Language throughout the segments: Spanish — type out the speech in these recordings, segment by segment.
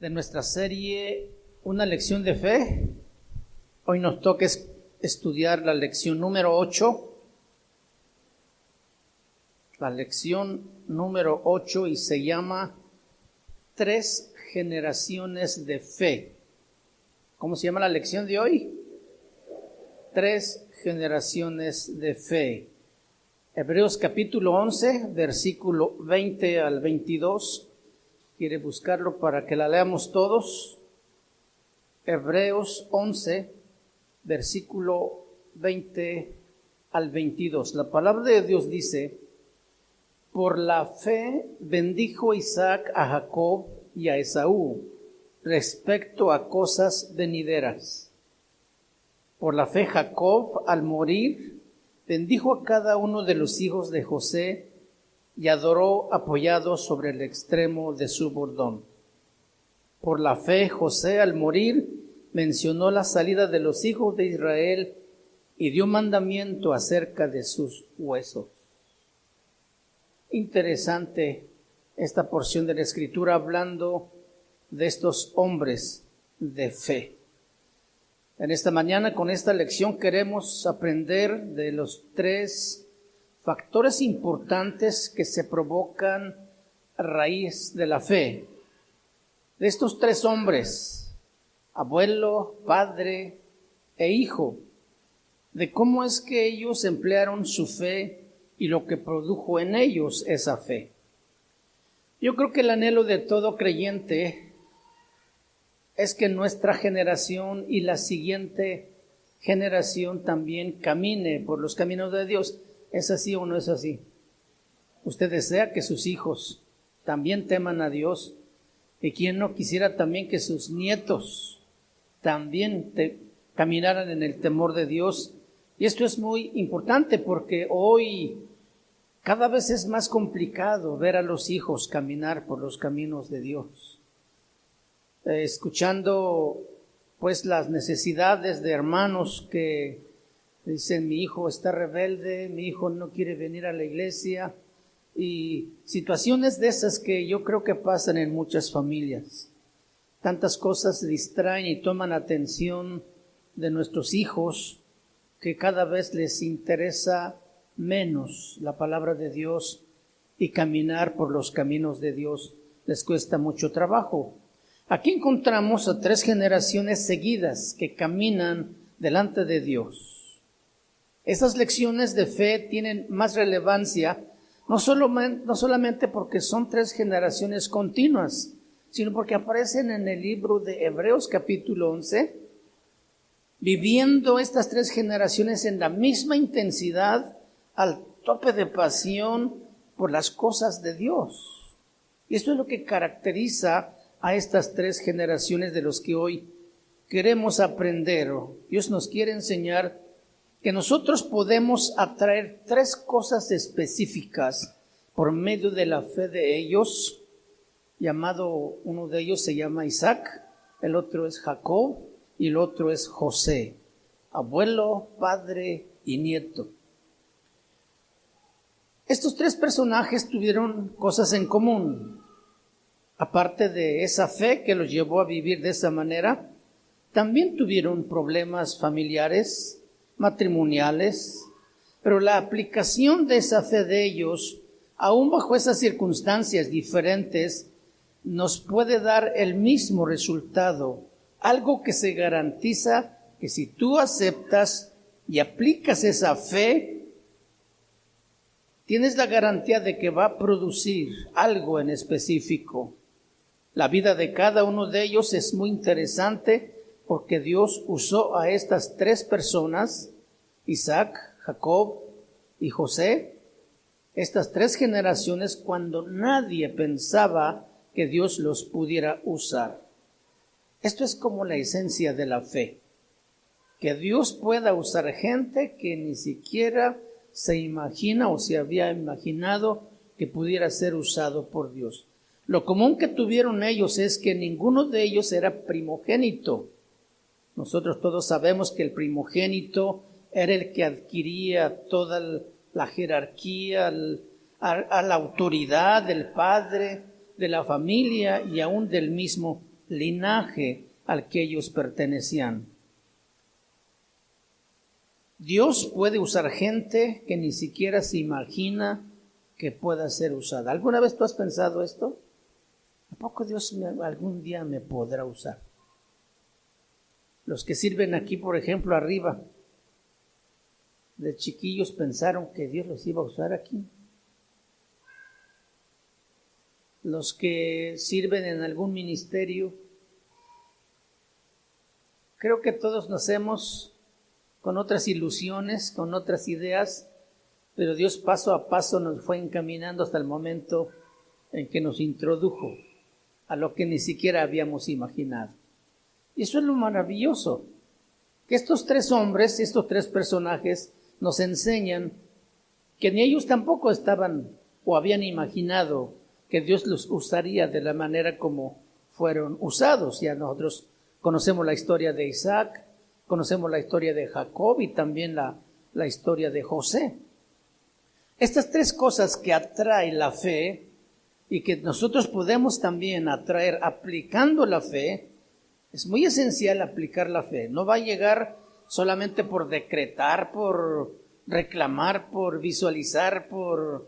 de nuestra serie Una lección de fe. Hoy nos toca estudiar la lección número 8. La lección número 8 y se llama 3 generaciones de fe. ¿Cómo se llama la lección de hoy? 3 generaciones de fe. Hebreos capítulo 11, versículo 20 al 22. ¿Quiere buscarlo para que la leamos todos? Hebreos 11, versículo 20 al 22. La palabra de Dios dice: por la fe bendijo Isaac a Jacob y a Esaú respecto a cosas venideras. Por la fe Jacob, al morir, bendijo a cada uno de los hijos de José y adoró apoyado sobre el extremo de su bordón. Por la fe José, al morir, mencionó la salida de los hijos de Israel y dio mandamiento acerca de sus huesos. Interesante esta porción de la Escritura hablando de estos hombres de fe. En esta mañana, con esta lección, queremos aprender de los 3 factores importantes que se provocan a raíz de la fe. De estos 3 hombres, abuelo, padre e hijo, de cómo es que ellos emplearon su fe y lo que produjo en ellos esa fe. Yo creo que el anhelo de todo creyente es que nuestra generación y la siguiente generación también camine por los caminos de Dios. ¿Es así o no es así? Usted desea que sus hijos también teman a Dios, y quien no quisiera también que sus nietos también caminaran en el temor de Dios. Y esto es muy importante porque hoy cada vez es más complicado ver a los hijos caminar por los caminos de Dios. Escuchando pues las necesidades de hermanos que dicen: mi hijo está rebelde, mi hijo no quiere venir a la iglesia, y situaciones de esas que yo creo que pasan en muchas familias. Tantas cosas distraen y toman atención de nuestros hijos que cada vez les interesa menos la palabra de Dios, y caminar por los caminos de Dios les cuesta mucho trabajo. Aquí encontramos a 3 generaciones seguidas que caminan delante de Dios. Esas lecciones de fe tienen más relevancia, no solamente porque son 3 generaciones continuas, sino porque aparecen en el libro de Hebreos capítulo 11, viviendo estas 3 generaciones en la misma intensidad, al tope de pasión por las cosas de Dios. Y esto es lo que caracteriza a estas 3 generaciones de los que hoy queremos aprender. Dios nos quiere enseñar que nosotros podemos atraer 3 cosas específicas por medio de la fe de ellos. Uno de ellos se llama Isaac, el otro es Jacob y el otro es José, abuelo, padre y nieto. Estos 3 personajes tuvieron cosas en común. Aparte de esa fe que los llevó a vivir de esa manera, también tuvieron problemas familiares, matrimoniales, pero la aplicación de esa fe de ellos, aún bajo esas circunstancias diferentes, nos puede dar el mismo resultado, algo que se garantiza que si tú aceptas y aplicas esa fe, tienes la garantía de que va a producir algo en específico. La vida de cada uno de ellos es muy interesante porque Dios usó a estas 3 personas, Isaac, Jacob y José, estas 3 generaciones, cuando nadie pensaba que Dios los pudiera usar. Esto es como la esencia de la fe, que Dios pueda usar gente que ni siquiera se imagina o se había imaginado que pudiera ser usado por Dios. Lo común que tuvieron ellos es que ninguno de ellos era primogénito. Nosotros todos sabemos que el primogénito era el que adquiría toda la jerarquía, a la autoridad del padre, de la familia y aún del mismo linaje al que ellos pertenecían. Dios puede usar gente que ni siquiera se imagina que pueda ser usada. ¿Alguna vez tú has pensado esto? ¿A poco Dios algún día me podrá usar? Los que sirven aquí, por ejemplo, arriba, de chiquillos pensaron que Dios los iba a usar aquí. Los que sirven en algún ministerio, creo que todos nacemos con otras ilusiones, con otras ideas, pero Dios paso a paso nos fue encaminando hasta el momento en que nos introdujo a lo que ni siquiera habíamos imaginado. Y eso es lo maravilloso, que estos tres hombres, estos tres personajes, nos enseñan que ni ellos tampoco estaban o habían imaginado que Dios los usaría de la manera como fueron usados. Ya nosotros conocemos la historia de Isaac, conocemos la historia de Jacob y también la historia de José. Estas tres cosas que atrae la fe y que nosotros podemos también atraer aplicando la fe, es muy esencial aplicar la fe. No va a llegar solamente por decretar, por reclamar, por visualizar, por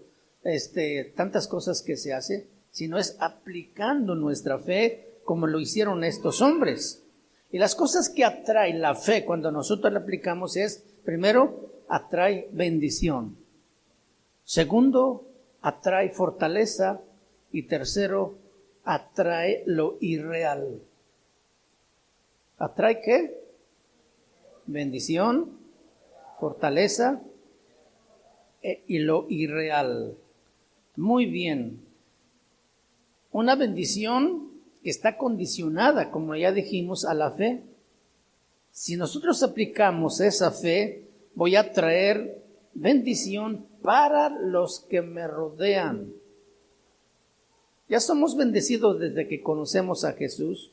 tantas cosas que se hace, sino es aplicando nuestra fe como lo hicieron estos hombres. Y las cosas que atrae la fe cuando nosotros la aplicamos es, primero, atrae bendición. Segundo, atrae fortaleza. Y tercero, atrae lo irreal. ¿Atrae qué? Bendición, fortaleza y lo irreal. Muy bien. Una bendición que está condicionada, como ya dijimos, a la fe. Si nosotros aplicamos esa fe, voy a traer bendición para los que me rodean. Ya somos bendecidos desde que conocemos a Jesús,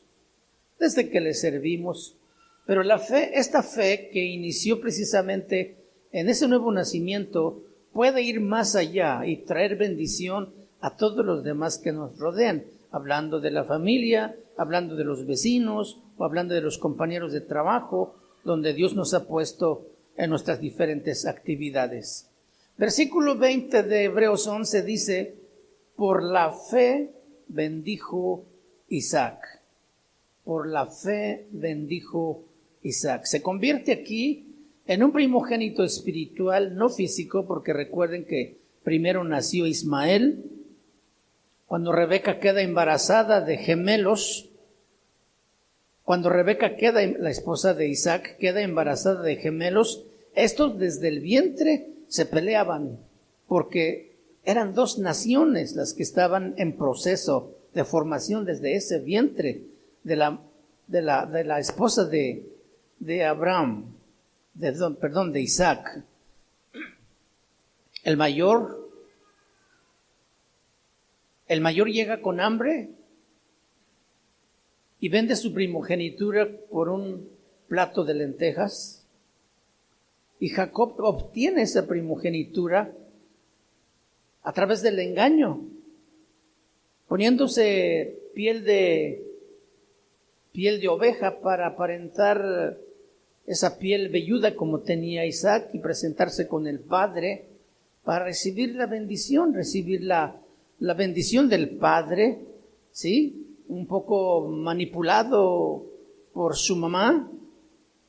desde que le servimos, pero la fe, esta fe que inició precisamente en ese nuevo nacimiento, puede ir más allá y traer bendición a todos los demás que nos rodean, hablando de la familia, hablando de los vecinos, o hablando de los compañeros de trabajo, donde Dios nos ha puesto en nuestras diferentes actividades. Versículo 20 de Hebreos 11 dice, por la fe bendijo Isaac. Por la fe bendijo Isaac. Se convierte aquí en un primogénito espiritual, no físico, porque recuerden que primero nació Ismael. Cuando Rebeca queda embarazada de gemelos, cuando Rebeca queda, la esposa de Isaac, queda embarazada de gemelos, estos desde el vientre se peleaban, porque eran dos naciones las que estaban en proceso de formación desde ese vientre de la esposa de Abraham, de Isaac. El mayor llega con hambre y vende su primogenitura por un plato de lentejas. Y Jacob obtiene esa primogenitura a través del engaño, poniéndose piel de oveja para aparentar esa piel velluda como tenía Isaac y presentarse con el padre para recibir la bendición, recibir la bendición del padre, ¿sí? Un poco manipulado por su mamá,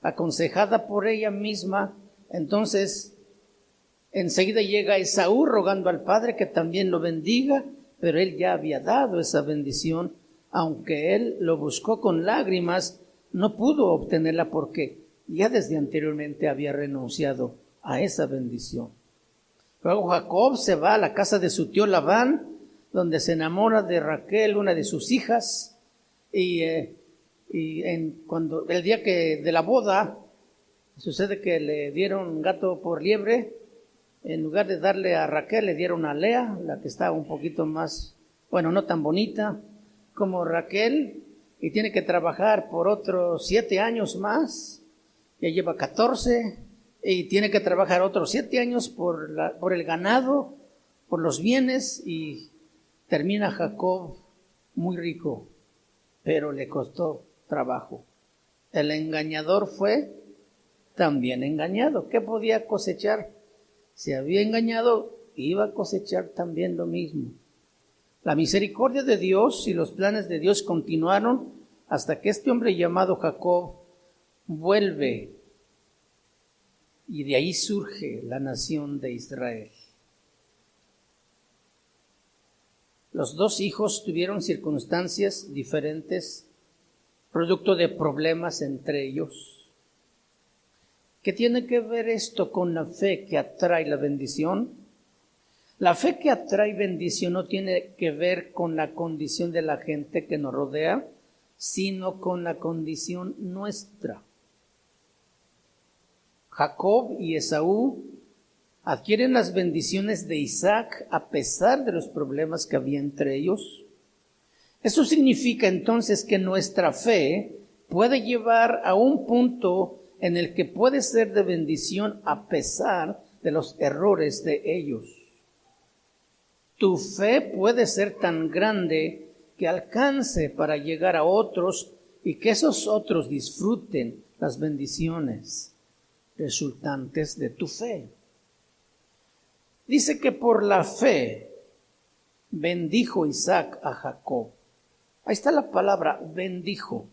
aconsejada por ella misma. Entonces, enseguida llega Esaú rogando al padre que también lo bendiga, pero él ya había dado esa bendición, aunque él lo buscó con lágrimas, no pudo obtenerla porque ya desde anteriormente había renunciado a esa bendición. Luego Jacob se va a la casa de su tío Labán, donde se enamora de Raquel, una de sus hijas, cuando el día de la boda, sucede que le dieron gato por liebre. En lugar de darle a Raquel, le dieron a Lea, la que estaba un poquito más, no tan bonita como Raquel, y tiene que trabajar por otros 7 años más. Ya lleva 14 y tiene que trabajar otros 7 años por el ganado, por los bienes, y termina Jacob muy rico, pero le costó trabajo. El engañador fue también engañado. ¿Qué podía cosechar? Si había engañado, iba a cosechar también lo mismo. La misericordia de Dios y los planes de Dios continuaron hasta que este hombre llamado Jacob vuelve y de ahí surge la nación de Israel. Los dos hijos tuvieron circunstancias diferentes, producto de problemas entre ellos. ¿Qué tiene que ver esto con la fe que atrae la bendición? La fe que atrae bendición no tiene que ver con la condición de la gente que nos rodea, sino con la condición nuestra. Jacob y Esaú adquieren las bendiciones de Isaac a pesar de los problemas que había entre ellos. Eso significa entonces que nuestra fe puede llevar a un punto en el que puede ser de bendición a pesar de los errores de ellos. Tu fe puede ser tan grande que alcance para llegar a otros y que esos otros disfruten las bendiciones resultantes de tu fe. Dice que por la fe bendijo Isaac a Jacob. Ahí está la palabra bendijo.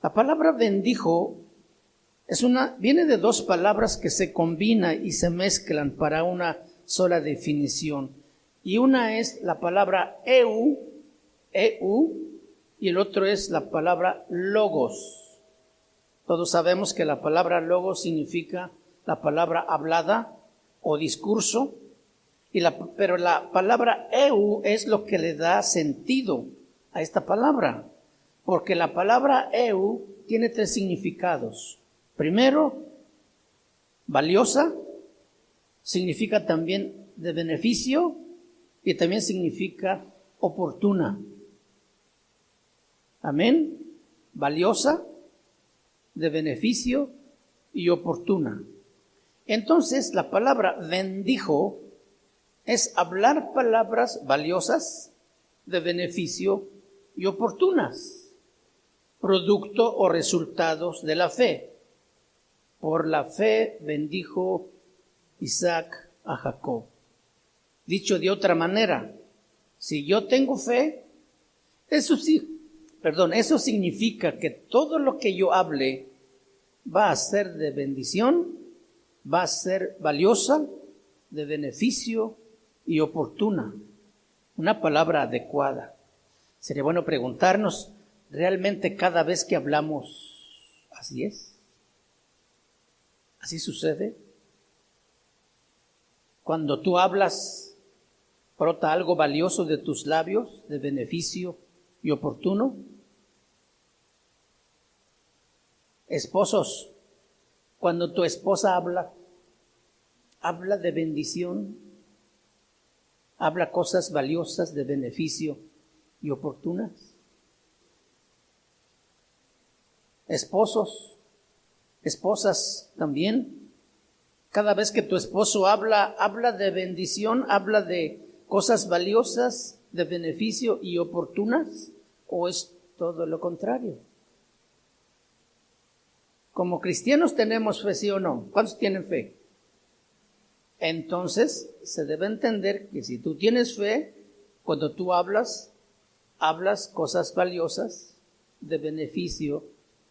La palabra bendijo viene de dos palabras que se combinan y se mezclan para una sola definición. Y una es la palabra eu, y el otro es la palabra logos. Todos sabemos que la palabra logos significa la palabra hablada o discurso, pero la palabra eu es lo que le da sentido a esta palabra, porque la palabra eu tiene tres significados. Primero, valiosa, significa también de beneficio y también significa oportuna. Amén. Valiosa, de beneficio y oportuna. Entonces, la palabra bendijo es hablar palabras valiosas, de beneficio y oportunas, producto o resultados de la fe. Por la fe bendijo Isaac a Jacob. Dicho de otra manera, si yo tengo fe, eso significa que todo lo que yo hable va a ser de bendición, va a ser valiosa, de beneficio y oportuna. Una palabra adecuada. Sería bueno preguntarnos, ¿realmente cada vez que hablamos así es? ¿Así sucede? Cuando tú hablas, brota algo valioso de tus labios, de beneficio y oportuno. Esposos, cuando tu esposa habla de bendición, habla cosas valiosas de beneficio y oportunas. Esposos, esposas también, cada vez que tu esposo habla de bendición, habla de cosas valiosas, de beneficio y oportunas, ¿o es todo lo contrario? Como cristianos tenemos fe, ¿sí o no? ¿Cuántos tienen fe? Entonces, se debe entender que si tú tienes fe, cuando tú hablas cosas valiosas, de beneficio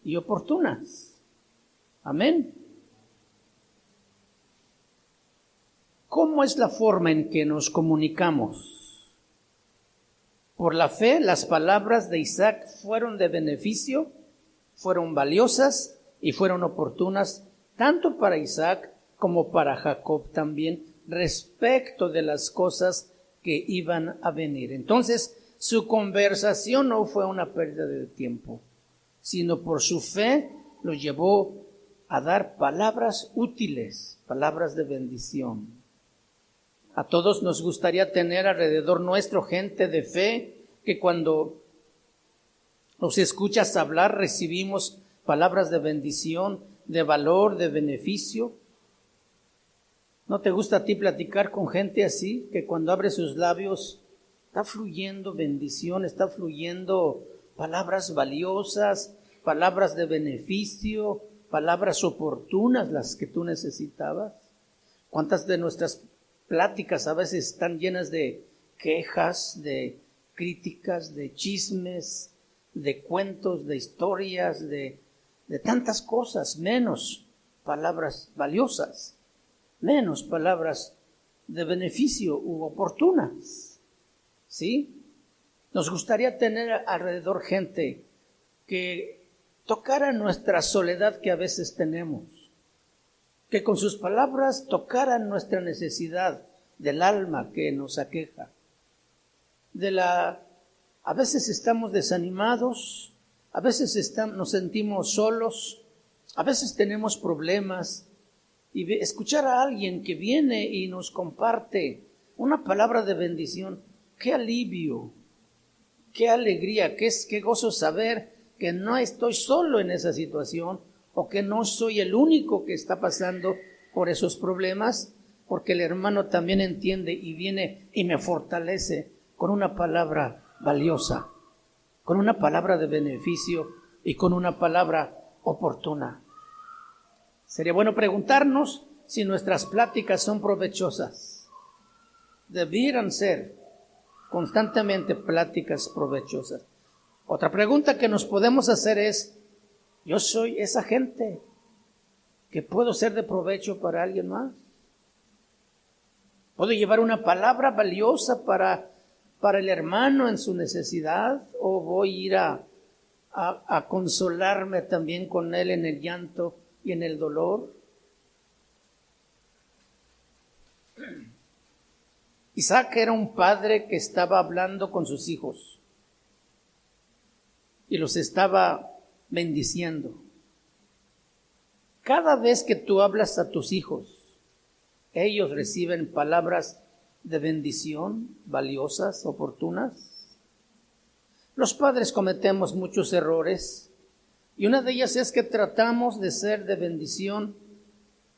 y oportunas. Amén. ¿Cómo es la forma en que nos comunicamos? Por la fe, las palabras de Isaac fueron de beneficio, fueron valiosas y fueron oportunas, tanto para Isaac como para Jacob también, respecto de las cosas que iban a venir. Entonces, su conversación no fue una pérdida de tiempo, sino por su fe lo llevó a dar palabras útiles, palabras de bendición. A todos nos gustaría tener alrededor nuestro gente de fe, que cuando nos escuchas hablar recibimos palabras de bendición, de valor, de beneficio. ¿No te gusta a ti platicar con gente así, que cuando abre sus labios está fluyendo bendición, está fluyendo palabras valiosas, palabras de beneficio, palabras oportunas, las que tú necesitabas. ¿Cuántas de nuestras pláticas a veces están llenas de quejas, de críticas, de chismes, de cuentos, de historias, de tantas cosas, menos palabras valiosas, menos palabras de beneficio u oportunas? ¿Sí? Nos gustaría tener alrededor gente que tocara nuestra soledad que a veces tenemos, que con sus palabras tocaran nuestra necesidad del alma que nos aqueja. A veces estamos desanimados, a veces nos sentimos solos, a veces tenemos problemas, y escuchar a alguien que viene y nos comparte una palabra de bendición, qué alivio, qué alegría, qué gozo saber que no estoy solo en esa situación, o que no soy el único que está pasando por esos problemas, porque el hermano también entiende y viene y me fortalece con una palabra valiosa, con una palabra de beneficio y con una palabra oportuna. Sería bueno preguntarnos si nuestras pláticas son provechosas. Debieran ser constantemente pláticas provechosas. Otra pregunta que nos podemos hacer es, ¿yo soy esa gente que puedo ser de provecho para alguien más? ¿Puedo llevar una palabra valiosa para el hermano en su necesidad? ¿O voy a ir a consolarme también con él en el llanto y en el dolor? Isaac era un padre que estaba hablando con sus hijos y los estaba bendiciendo. Cada vez que tú hablas a tus hijos, ellos reciben palabras de bendición, valiosas, oportunas. Los padres cometemos muchos errores y una de ellas es que tratamos de ser de bendición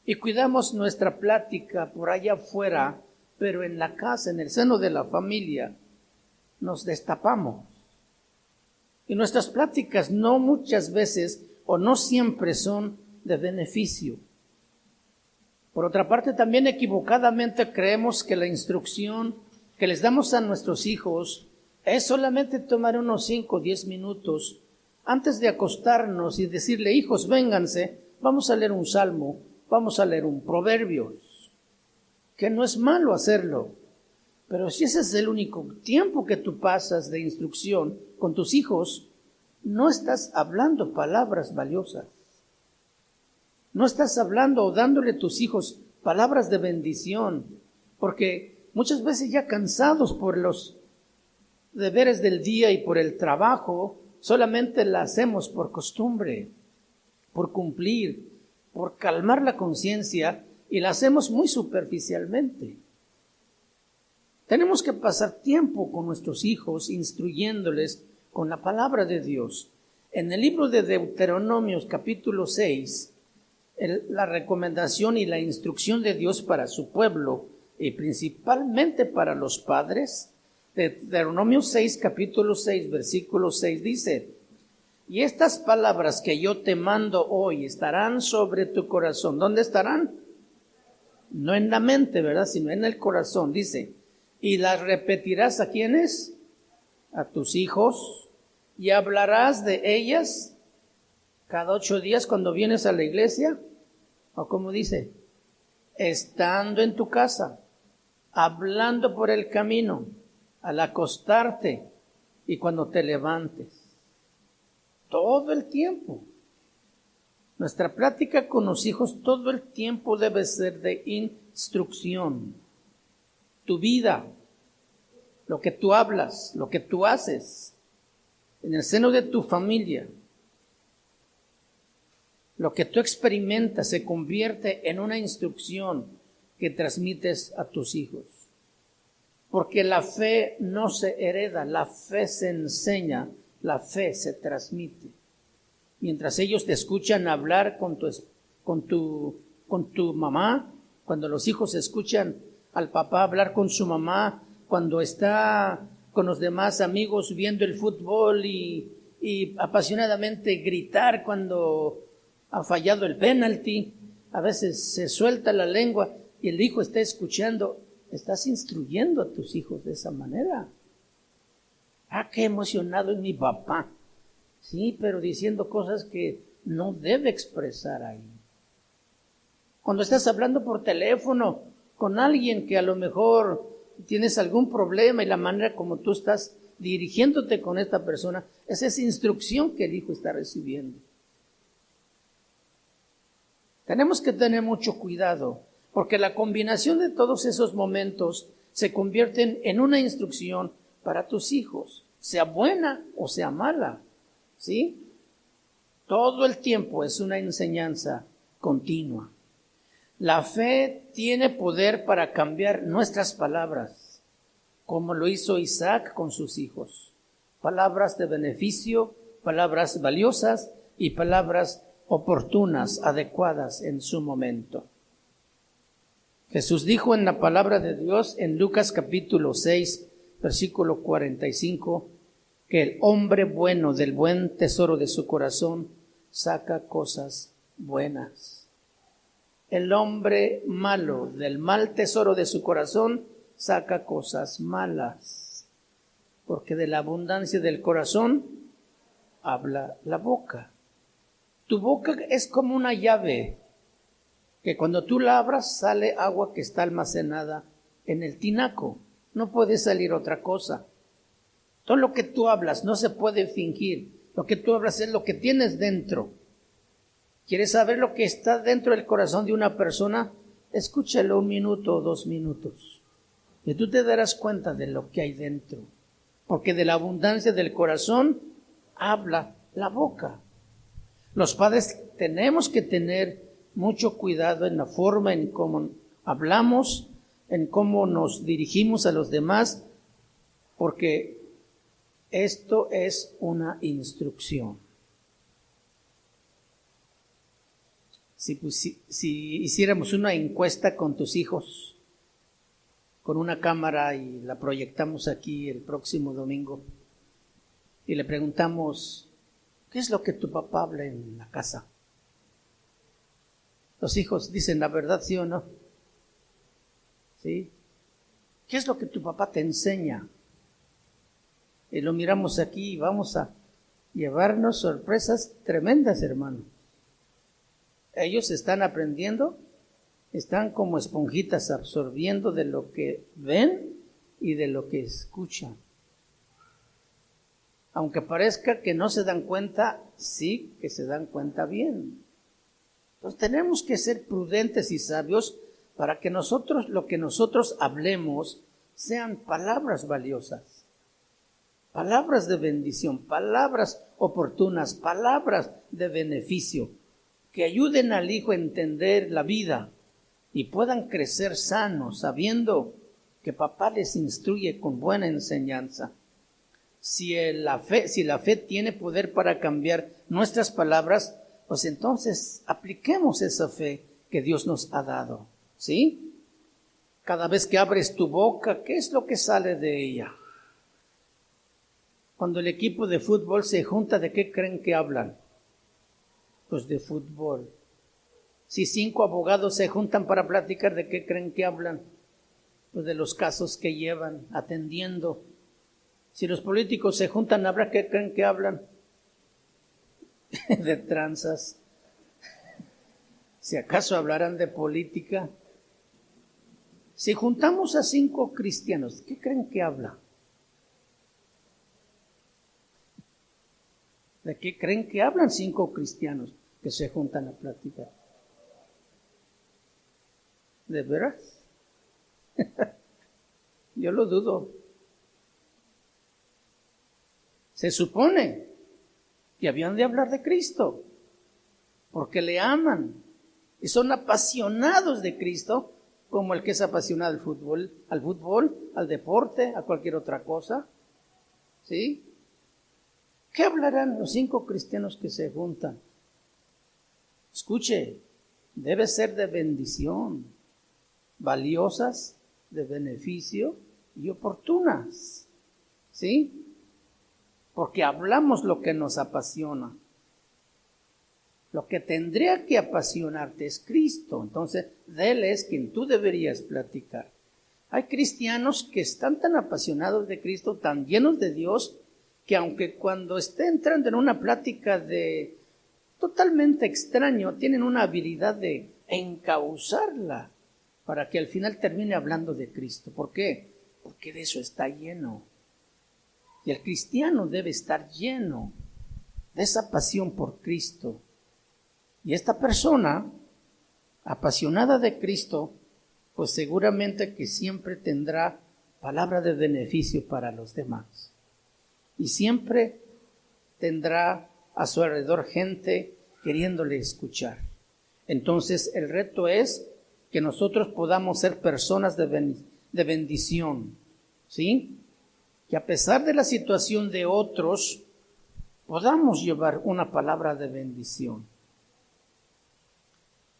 y cuidamos nuestra plática por allá afuera, pero en la casa, en el seno de la familia, nos destapamos. Y nuestras pláticas no muchas veces o no siempre son de beneficio. Por otra parte, también equivocadamente creemos que la instrucción que les damos a nuestros hijos es solamente tomar unos 5 o 10 minutos antes de acostarnos y decirle, hijos, vénganse, vamos a leer un salmo, vamos a leer un proverbios, que no es malo hacerlo. Pero si ese es el único tiempo que tú pasas de instrucción con tus hijos, no estás hablando palabras valiosas. No estás hablando o dándole a tus hijos palabras de bendición, porque muchas veces ya cansados por los deberes del día y por el trabajo, solamente la hacemos por costumbre, por cumplir, por calmar la conciencia, y la hacemos muy superficialmente. Tenemos que pasar tiempo con nuestros hijos, instruyéndoles con la palabra de Dios. En el libro de Deuteronomios, capítulo 6, la recomendación y la instrucción de Dios para su pueblo, y principalmente para los padres, Deuteronomio 6, capítulo 6, versículo 6, dice, y estas palabras que yo te mando hoy estarán sobre tu corazón. ¿Dónde estarán? No en la mente, ¿verdad? Sino en el corazón, dice. Y las repetirás ¿a quiénes? A tus hijos, y hablarás de ellas cada 8 días cuando vienes a la iglesia, o como dice, estando en tu casa, hablando por el camino, al acostarte y cuando te levantes. Todo el tiempo. Nuestra plática con los hijos todo el tiempo debe ser de instrucción. Tu vida, lo que tú hablas, lo que tú haces, en el seno de tu familia, lo que tú experimentas se convierte en una instrucción que transmites a tus hijos. Porque la fe no se hereda, la fe se enseña, la fe se transmite. Mientras ellos te escuchan hablar con tu mamá, cuando los hijos escuchan al papá hablar con su mamá, cuando está con los demás amigos viendo el fútbol y apasionadamente gritar cuando ha fallado el penalti. A veces se suelta la lengua y el hijo está escuchando. Estás instruyendo a tus hijos de esa manera. Qué emocionado es mi papá. Sí, pero diciendo cosas que no debe expresar ahí. Cuando estás hablando por teléfono con alguien que a lo mejor tienes algún problema y la manera como tú estás dirigiéndote con esta persona, es esa instrucción que el hijo está recibiendo. Tenemos que tener mucho cuidado, porque la combinación de todos esos momentos se convierten en una instrucción para tus hijos, sea buena o sea mala, ¿sí? Todo el tiempo es una enseñanza continua. La fe tiene poder para cambiar nuestras palabras, como lo hizo Isaac con sus hijos. Palabras de beneficio, palabras valiosas y palabras oportunas, adecuadas en su momento. Jesús dijo en la palabra de Dios en Lucas capítulo 6, versículo 45, que el hombre bueno del buen tesoro de su corazón saca cosas buenas. El hombre malo del mal tesoro de su corazón saca cosas malas, porque de la abundancia del corazón habla la boca. Tu boca es como una llave, que cuando tú la abras sale agua que está almacenada en el tinaco. No puede salir otra cosa. Todo lo que tú hablas no se puede fingir. Lo que tú hablas es lo que tienes dentro. ¿Quieres saber lo que está dentro del corazón de una persona? Escúchalo 1 minuto o 2 minutos. Y tú te darás cuenta de lo que hay dentro. Porque de la abundancia del corazón habla la boca. Los padres tenemos que tener mucho cuidado en la forma en cómo hablamos, en cómo nos dirigimos a los demás, porque esto es una instrucción. Si hiciéramos una encuesta con tus hijos, con una cámara y la proyectamos aquí el próximo domingo, y le preguntamos, ¿qué es lo que tu papá habla en la casa? Los hijos dicen la verdad, ¿sí o no? ¿Sí? ¿Qué es lo que tu papá te enseña? Y lo miramos aquí y vamos a llevarnos sorpresas tremendas, hermano. Ellos están aprendiendo, están como esponjitas absorbiendo de lo que ven y de lo que escuchan. Aunque parezca que no se dan cuenta, sí que se dan cuenta bien. Entonces tenemos que ser prudentes y sabios para que lo que nosotros hablemos sean palabras valiosas, palabras de bendición, palabras oportunas, palabras de beneficio, que ayuden al hijo a entender la vida y puedan crecer sanos, sabiendo que papá les instruye con buena enseñanza. Si la fe tiene poder para cambiar nuestras palabras, pues entonces apliquemos esa fe que Dios nos ha dado, ¿sí? Cada vez que abres tu boca, ¿qué es lo que sale de ella? Cuando el equipo de fútbol se junta, ¿de qué creen que hablan? Pues de fútbol. Si 5 abogados se juntan para platicar, ¿de qué creen que hablan? Pues de los casos que llevan atendiendo. Si los políticos se juntan, ¿habrá qué creen que hablan? De tranzas. Si acaso hablarán de política. Si juntamos a 5 cristianos, ¿qué creen que habla? ¿De qué creen que hablan 5 cristianos que se juntan a platicar? ¿De veras? Yo lo dudo. Se supone que habían de hablar de Cristo, porque le aman y son apasionados de Cristo, como el que es apasionado al fútbol, al deporte, a cualquier otra cosa. ¿Sí? ¿Qué hablarán los 5 cristianos que se juntan? Escuche, debe ser de bendición, valiosas, de beneficio y oportunas. ¿sí? Porque hablamos lo que nos apasiona. Lo que tendría que apasionarte es Cristo. Entonces, de Él es quien tú deberías platicar. Hay cristianos que están tan apasionados de Cristo, tan llenos de Dios, que aunque cuando estén entrando en una plática de totalmente extraño, tienen una habilidad de encauzarla para que al final termine hablando de Cristo. ¿Por qué? Porque de eso está lleno. Y el cristiano debe estar lleno de esa pasión por Cristo. Y esta persona, apasionada de Cristo, pues seguramente que siempre tendrá palabra de beneficio para los demás. Y siempre tendrá a su alrededor gente queriéndole escuchar. Entonces el reto es que nosotros podamos ser personas de bendición, ¿sí? Que a pesar de la situación de otros, podamos llevar una palabra de bendición.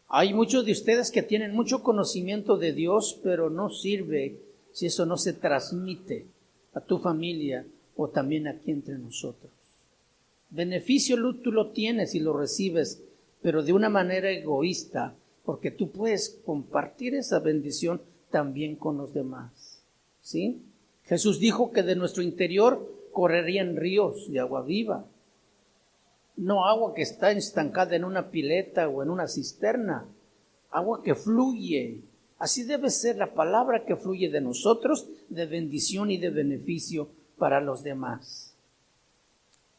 Hay muchos de ustedes que tienen mucho conocimiento de Dios, pero no sirve si eso no se transmite a tu familia o también aquí entre nosotros. Beneficio tú lo tienes y lo recibes, pero de una manera egoísta, porque tú puedes compartir esa bendición también con los demás, ¿sí? Jesús dijo que de nuestro interior correrían ríos de agua viva. No agua que está estancada en una pileta o en una cisterna, agua que fluye. Así debe ser la palabra que fluye de nosotros, de bendición y de beneficio para los demás.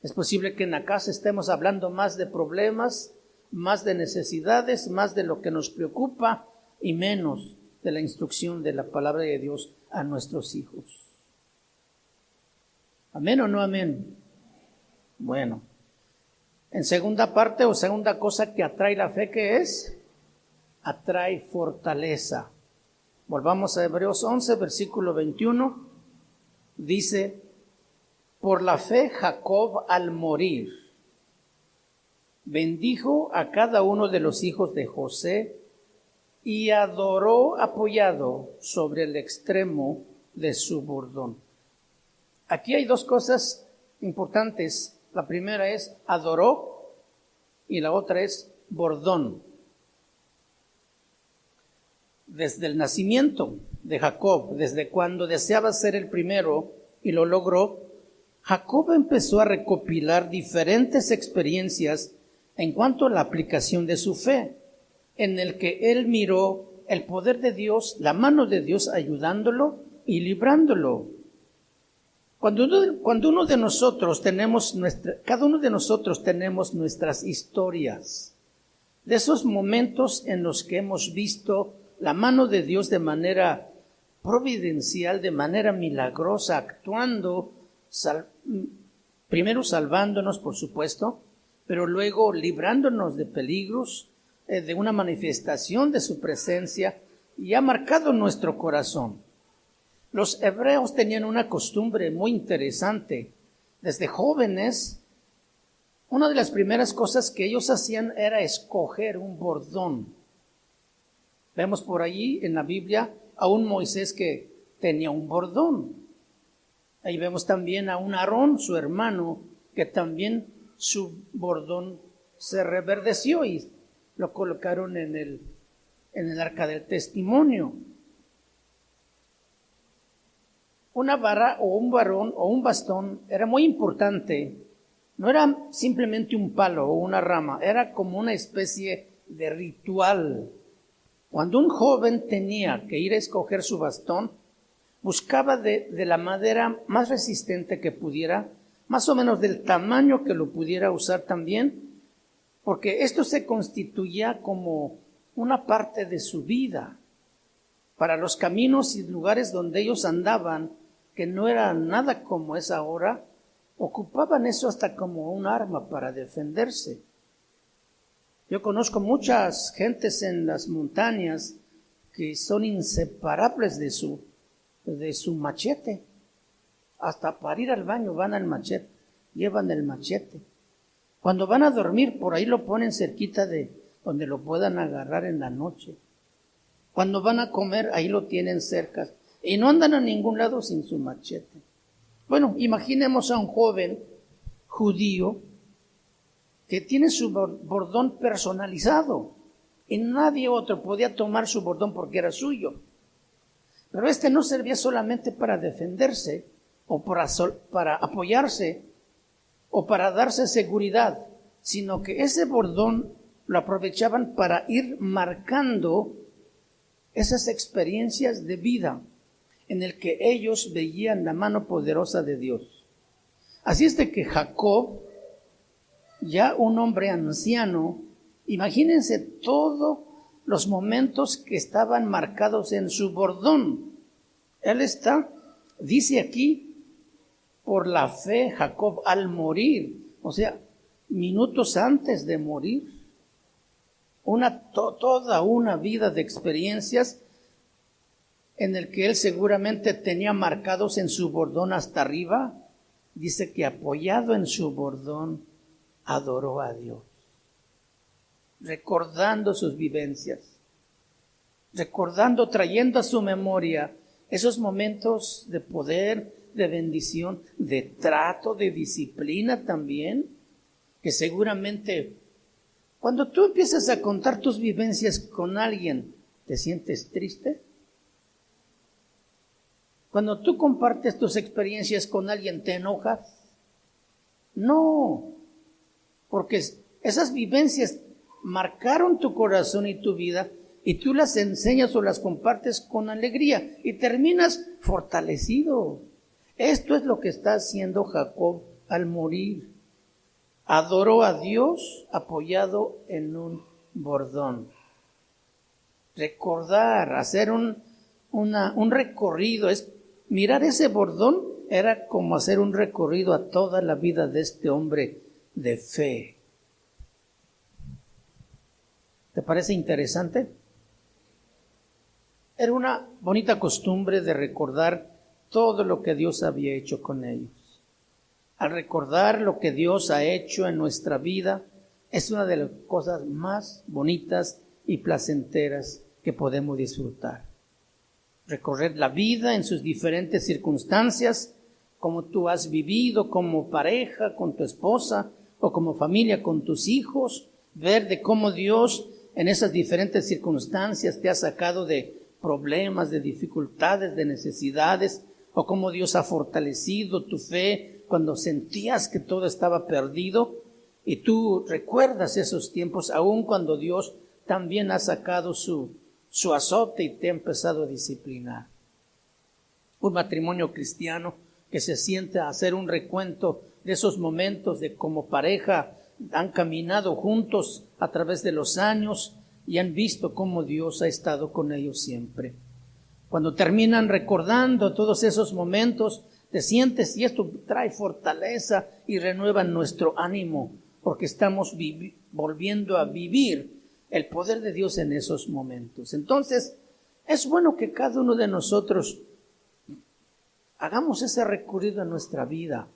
Es posible que en la casa estemos hablando más de problemas, más de necesidades, más de lo que nos preocupa y menos de la instrucción de la palabra de Dios a nuestros hijos. ¿Amén o no amén? Bueno. En segunda parte o segunda cosa que atrae la fe, ¿qué es? Atrae fortaleza. Volvamos a Hebreos 11, versículo 21. Dice, por la fe Jacob al morir bendijo a cada uno de los hijos de José y adoró apoyado sobre el extremo de su bordón. Aquí hay dos cosas importantes. La primera es adoró y la otra es bordón. Desde el nacimiento de Jacob, desde cuando deseaba ser el primero y lo logró, Jacob empezó a recopilar diferentes experiencias en cuanto a la aplicación de su fe, en el que él miró el poder de Dios, la mano de Dios ayudándolo y librándolo. Cuando uno de nosotros cada uno de nosotros tenemos nuestras historias, de esos momentos en los que hemos visto la mano de Dios de manera providencial, de manera milagrosa, actuando, primero salvándonos, por supuesto, pero luego librándonos de peligros, de una manifestación de su presencia, y ha marcado nuestro corazón. Los hebreos tenían una costumbre muy interesante. Desde jóvenes, una de las primeras cosas que ellos hacían era escoger un bordón. Vemos por allí en la Biblia a un Moisés que tenía un bordón. Ahí vemos también a un Aarón, su hermano, que también su bordón se reverdeció y lo colocaron en el arca del testimonio. Una vara o un varón o un bastón era muy importante. No era simplemente un palo o una rama, era como una especie de ritual. Cuando un joven tenía que ir a escoger su bastón, buscaba de la madera más resistente que pudiera, más o menos del tamaño que lo pudiera usar también, porque esto se constituía como una parte de su vida. Para los caminos y lugares donde ellos andaban, que no era nada como es ahora, ocupaban eso hasta como un arma para defenderse. Yo conozco muchas gentes en las montañas que son inseparables de su machete. Hasta para ir al baño van al machete, llevan el machete. Cuando van a dormir, por ahí lo ponen cerquita de donde lo puedan agarrar en la noche. Cuando van a comer, ahí lo tienen cerca. Y no andan a ningún lado sin su machete. Bueno, imaginemos a un joven judío que tiene su bordón personalizado y nadie otro podía tomar su bordón porque era suyo. Pero este no servía solamente para defenderse o para apoyarse o para darse seguridad, sino que ese bordón lo aprovechaban para ir marcando esas experiencias de vida en el que ellos veían la mano poderosa de Dios. Así es de que Jacob, ya un hombre anciano, imagínense todos los momentos que estaban marcados en su bordón. Él está, dice aquí, por la fe, Jacob al morir, o sea, minutos antes de morir, toda una vida de experiencias en el que él seguramente tenía marcados en su bordón hasta arriba. Dice que apoyado en su bordón adoró a Dios, recordando sus vivencias, recordando, trayendo a su memoria esos momentos de poder, de bendición, de trato, de disciplina también, que seguramente cuando tú empiezas a contar tus vivencias con alguien, ¿te sientes triste? Cuando tú compartes tus experiencias con alguien, ¿te enojas? No, porque esas vivencias marcaron tu corazón y tu vida y tú las enseñas o las compartes con alegría y terminas fortalecido. Esto es lo que está haciendo Jacob al morir. Adoró a Dios apoyado en un bordón. Recordar, hacer un recorrido, mirar ese bordón era como hacer un recorrido a toda la vida de este hombre de fe. ¿Te parece interesante? Era una bonita costumbre de recordar todo lo que Dios había hecho con ellos. Al recordar lo que Dios ha hecho en nuestra vida, es una de las cosas más bonitas y placenteras que podemos disfrutar. Recorrer la vida en sus diferentes circunstancias, como tú has vivido como pareja con tu esposa o como familia con tus hijos, ver de cómo Dios en esas diferentes circunstancias te ha sacado de problemas, de dificultades, de necesidades, o cómo Dios ha fortalecido tu fe cuando sentías que todo estaba perdido, y tú recuerdas esos tiempos, aun cuando Dios también ha sacado su azote y te ha empezado a disciplinar. Un matrimonio cristiano que se siente a hacer un recuento de esos momentos de como pareja han caminado juntos a través de los años y han visto cómo Dios ha estado con ellos siempre. Cuando terminan recordando todos esos momentos, te sientes y esto trae fortaleza y renueva nuestro ánimo, porque estamos volviendo a vivir el poder de Dios en esos momentos. Entonces, es bueno que cada uno de nosotros hagamos ese recorrido en nuestra vida.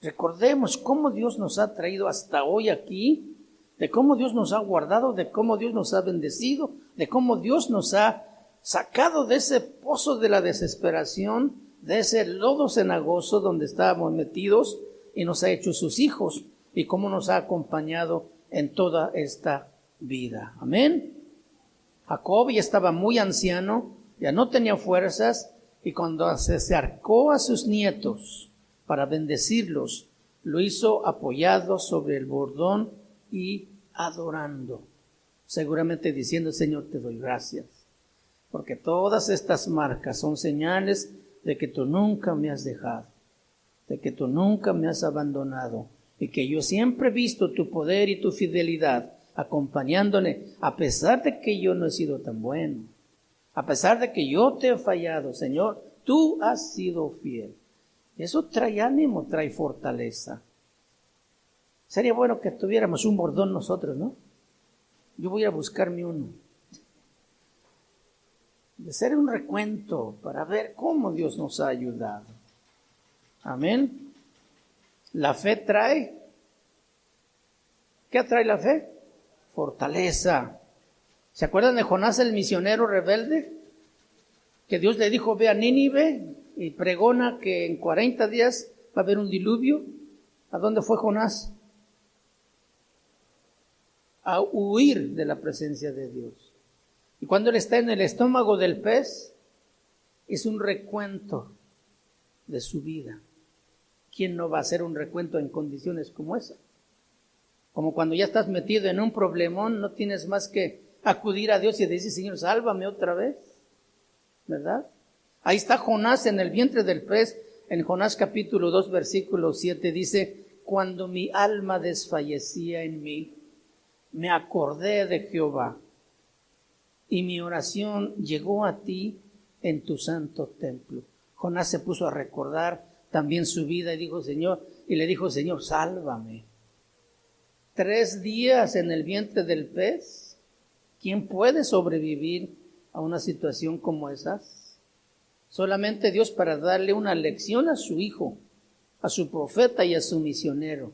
Recordemos cómo Dios nos ha traído hasta hoy aquí, de cómo Dios nos ha guardado, de cómo Dios nos ha bendecido, de cómo Dios nos ha sacado de ese pozo de la desesperación, de ese lodo cenagoso donde estábamos metidos y nos ha hecho sus hijos y cómo nos ha acompañado en toda esta vida. Amén. Jacob ya estaba muy anciano, ya no tenía fuerzas, y cuando se acercó a sus nietos para bendecirlos, lo hizo apoyado sobre el bordón y adorando, seguramente diciendo: Señor, te doy gracias, porque todas estas marcas son señales de que tú nunca me has dejado, de que tú nunca me has abandonado, y que yo siempre he visto tu poder y tu fidelidad acompañándole, a pesar de que yo no he sido tan bueno, a pesar de que yo te he fallado. Señor, tú has sido fiel. Eso trae ánimo, trae fortaleza. Sería bueno que tuviéramos un bordón nosotros, ¿no? Yo voy a buscarme uno. De hacer un recuento para ver cómo Dios nos ha ayudado. Amén. La fe trae. ¿Qué trae la fe? Fortaleza. ¿Se acuerdan de Jonás, el misionero rebelde? Que Dios le dijo: ve a Nínive y pregona que en 40 días va a haber un diluvio. ¿A dónde fue Jonás? A huir de la presencia de Dios. Y cuando él está en el estómago del pez, es un recuento de su vida. ¿Quién no va a hacer un recuento en condiciones como esa? Como cuando ya estás metido en un problemón, no tienes más que acudir a Dios y decir, Señor, sálvame otra vez, ¿verdad? Ahí está Jonás en el vientre del pez. En Jonás capítulo 2, versículo 7 dice, cuando mi alma desfallecía en mí, me acordé de Jehová, y mi oración llegó a ti en tu santo templo. Jonás se puso a recordar también su vida y le dijo, Señor, sálvame. 3 días en el vientre del pez. ¿Quién puede sobrevivir a una situación como esas? Solamente Dios, para darle una lección a su hijo, a su profeta y a su misionero.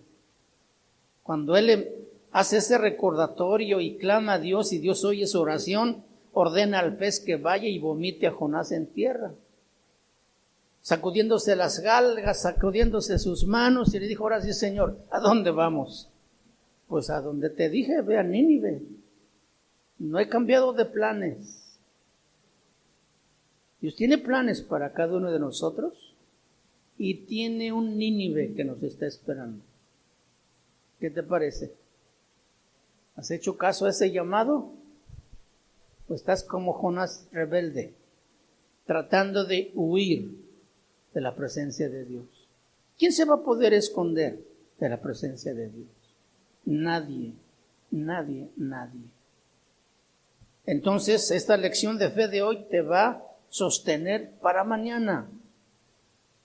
Cuando él hace ese recordatorio y clama a Dios y Dios oye su oración, ordena al pez que vaya y vomite a Jonás en tierra. Sacudiéndose las galgas, sacudiéndose sus manos, y le dijo, ahora sí, Señor, ¿a dónde vamos? Pues a donde te dije, ve a Nínive. No he cambiado de planes. Dios tiene planes para cada uno de nosotros y tiene un Nínive que nos está esperando. ¿Qué te parece? ¿Has hecho caso a ese llamado? ¿O estás como Jonás rebelde, tratando de huir de la presencia de Dios? ¿Quién se va a poder esconder de la presencia de Dios? Nadie, nadie, nadie. Entonces, esta lección de fe de hoy te va a sostener para mañana.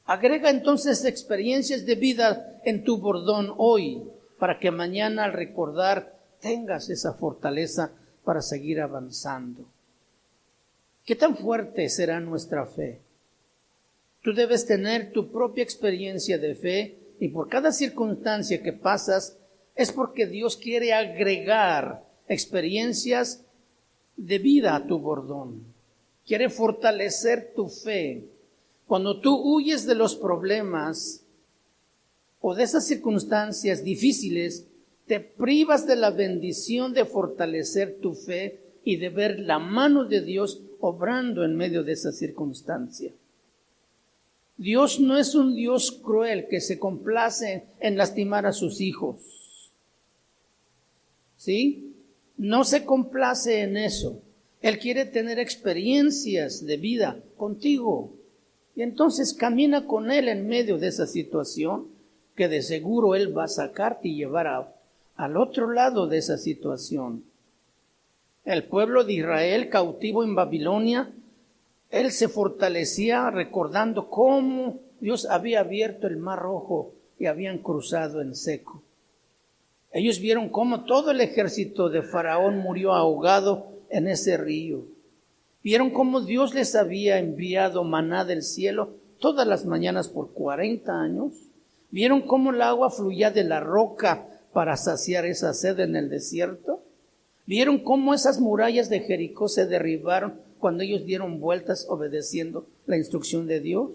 Agrega entonces experiencias de vida en tu bordón hoy, para que mañana al recordar tengas esa fortaleza para seguir avanzando. ¿Qué tan fuerte será nuestra fe? Tú debes tener tu propia experiencia de fe y por cada circunstancia que pasas es porque Dios quiere agregar experiencias de vida a tu bordón. Quiere fortalecer tu fe. Cuando tú huyes de los problemas o de esas circunstancias difíciles, te privas de la bendición de fortalecer tu fe y de ver la mano de Dios obrando en medio de esa circunstancia. Dios no es un Dios cruel que se complace en lastimar a sus hijos. ¿Sí? No se complace en eso. Él quiere tener experiencias de vida contigo. Y entonces camina con Él en medio de esa situación que de seguro Él va a sacarte y llevar al otro lado de esa situación. El pueblo de Israel cautivo en Babilonia, él se fortalecía recordando cómo Dios había abierto el mar rojo y habían cruzado en seco. Ellos vieron cómo todo el ejército de Faraón murió ahogado en ese río. Vieron cómo Dios les había enviado maná del cielo todas las mañanas por 40 años. Vieron cómo el agua fluía de la roca para saciar esa sed en el desierto. Vieron cómo esas murallas de Jericó se derribaron cuando ellos dieron vueltas obedeciendo la instrucción de Dios.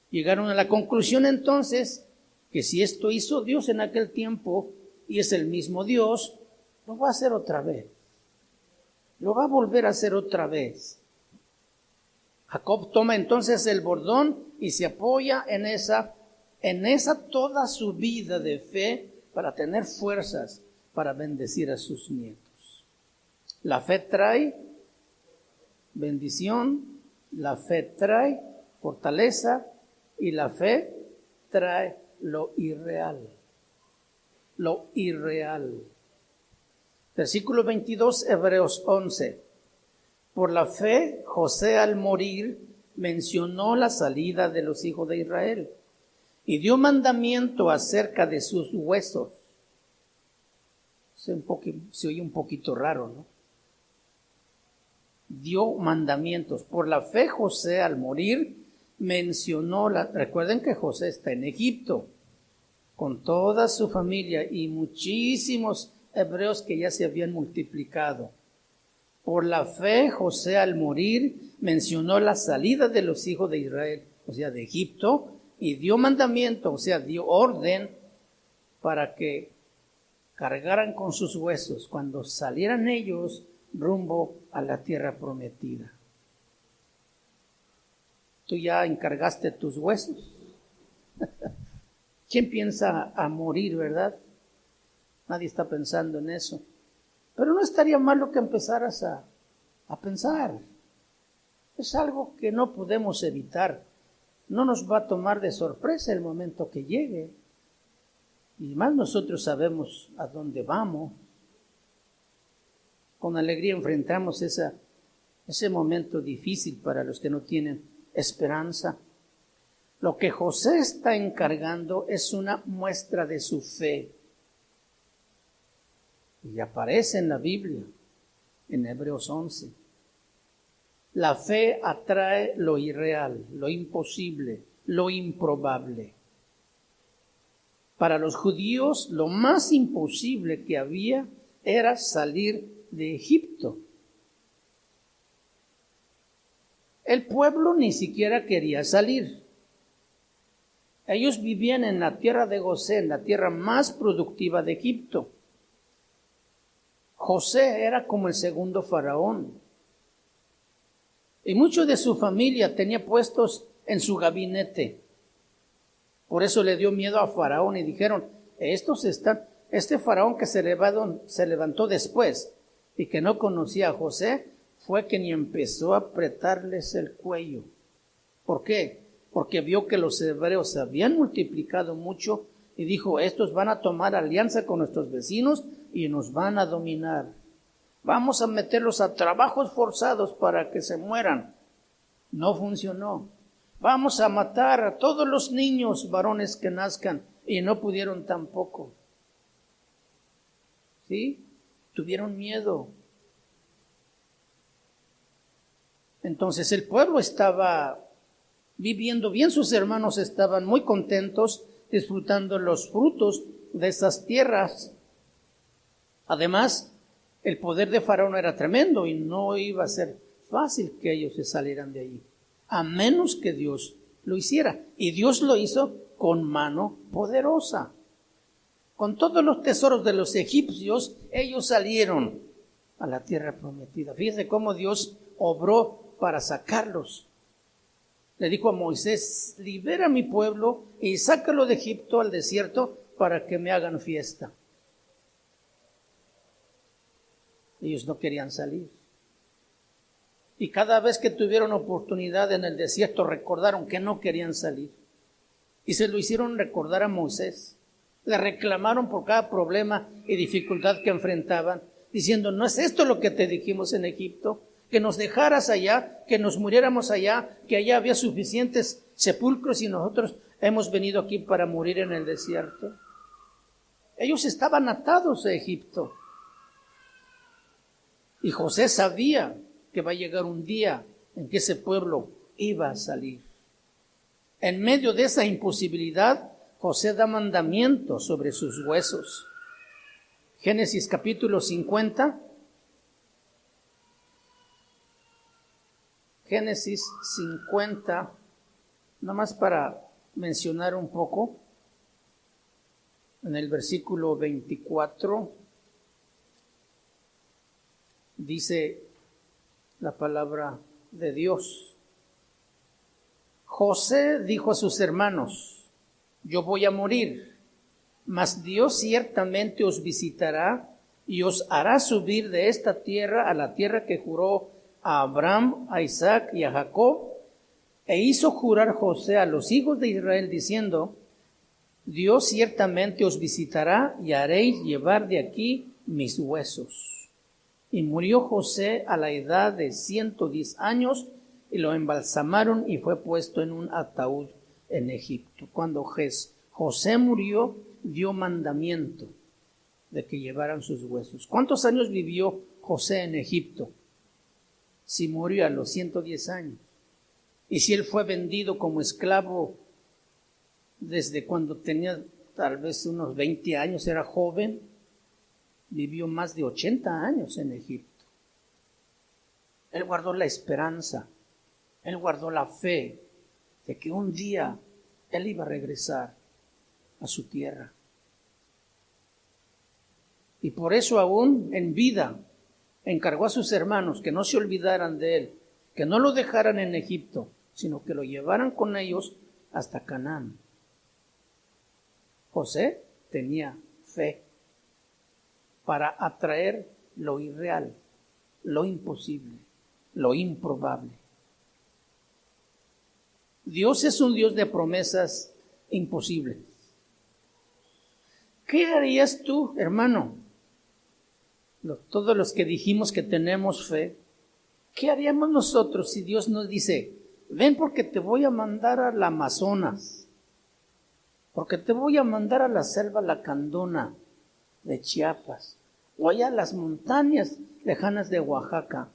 Llegaron a la conclusión entonces que si esto hizo Dios en aquel tiempo y es el mismo Dios, lo va a hacer otra vez. Lo va a volver a hacer otra vez. Jacob toma entonces el bordón y se apoya en esa toda su vida de fe para tener fuerzas para bendecir a sus nietos. La fe trae bendición, la fe trae fortaleza y la fe trae lo irreal. Lo irreal. Versículo 22, Hebreos 11. Por la fe, José al morir mencionó la salida de los hijos de Israel y dio mandamiento acerca de sus huesos. Se oye un poquito raro, ¿no? Dio mandamientos. Por la fe, José al morir mencionó recuerden que José está en Egipto con toda su familia y muchísimos hebreos que ya se habían multiplicado. Por la fe, José al morir mencionó la salida de los hijos de Israel, o sea, de Egipto, y dio mandamiento, o sea, dio orden para que cargaran con sus huesos cuando salieran ellos rumbo a la tierra prometida. Tú ya encargaste tus huesos. ¿Quién piensa a morir, verdad? Nadie está pensando en eso. Pero no estaría mal lo que empezaras a pensar. Es algo que no podemos evitar. No nos va a tomar de sorpresa el momento que llegue. Y más nosotros sabemos a dónde vamos. Con alegría enfrentamos ese momento difícil para los que no tienen esperanza. Lo que José está encargando es una muestra de su fe. Y aparece en la Biblia, en Hebreos 11. La fe atrae lo irreal, lo imposible, lo improbable. Para los judíos, lo más imposible que había era salir de Egipto. El pueblo ni siquiera quería salir. Ellos vivían en la tierra de Gosén, la tierra más productiva de Egipto. José era como el segundo faraón. Y mucho de su familia tenía puestos en su gabinete. Por eso le dio miedo a Faraón y dijeron, este faraón que se levantó después y que no conocía a José, fue quien empezó a apretarles el cuello. ¿Por qué? Porque vio que los hebreos se habían multiplicado mucho y dijo, estos van a tomar alianza con nuestros vecinos y nos van a dominar. Vamos a meterlos a trabajos forzados para que se mueran. No funcionó. Vamos a matar a todos los niños varones que nazcan y no pudieron tampoco. ¿Sí? Tuvieron miedo. Entonces el pueblo estaba viviendo bien, sus hermanos estaban muy contentos, disfrutando los frutos de esas tierras. Además, el poder de Faraón era tremendo y no iba a ser fácil que ellos se salieran de allí, a menos que Dios lo hiciera. Y Dios lo hizo con mano poderosa. Con todos los tesoros de los egipcios, ellos salieron a la tierra prometida. Fíjense cómo Dios obró para sacarlos. Le dijo a Moisés, libera a mi pueblo y sácalo de Egipto al desierto para que me hagan fiesta. Ellos no querían salir. Y cada vez que tuvieron oportunidad en el desierto, recordaron que no querían salir. Y se lo hicieron recordar a Moisés. Le reclamaron por cada problema y dificultad que enfrentaban, diciendo, ¿no es esto lo que te dijimos en Egipto? Que nos dejaras allá, que nos muriéramos allá, que allá había suficientes sepulcros y nosotros hemos venido aquí para morir en el desierto. Ellos estaban atados a Egipto. Y José sabía que va a llegar un día en que ese pueblo iba a salir. En medio de esa imposibilidad, José da mandamiento sobre sus huesos. Génesis capítulo 50. Génesis 50, nada más para mencionar un poco, en el versículo 24, dice la palabra de Dios. José dijo a sus hermanos, yo voy a morir, mas Dios ciertamente os visitará y os hará subir de esta tierra a la tierra que juró a Abraham, a Isaac y a Jacob, e hizo jurar José a los hijos de Israel diciendo, Dios ciertamente os visitará y haréis llevar de aquí mis huesos. Y murió José a la edad de 110 años y lo embalsamaron y fue puesto en un ataúd en Egipto. Cuando José murió, dio mandamiento de que llevaran sus huesos. ¿Cuántos años vivió José en Egipto? Si murió a los 110 años. Y si él fue vendido como esclavo desde cuando tenía tal vez unos 20 años, era joven, vivió más de 80 años en Egipto. Él guardó la esperanza, él guardó la fe de que un día él iba a regresar a su tierra. Y por eso aún en vida encargó a sus hermanos que no se olvidaran de él, que no lo dejaran en Egipto, sino que lo llevaran con ellos hasta Canaán. José tenía fe para atraer lo irreal, lo imposible, lo improbable. Dios es un Dios de promesas imposibles. ¿Qué harías tú, hermano? Todos los que dijimos que tenemos fe, ¿qué haríamos nosotros si Dios nos dice, ven porque te voy a mandar al Amazonas, porque te voy a mandar a la selva lacandona de Chiapas, o allá a las montañas lejanas de Oaxaca?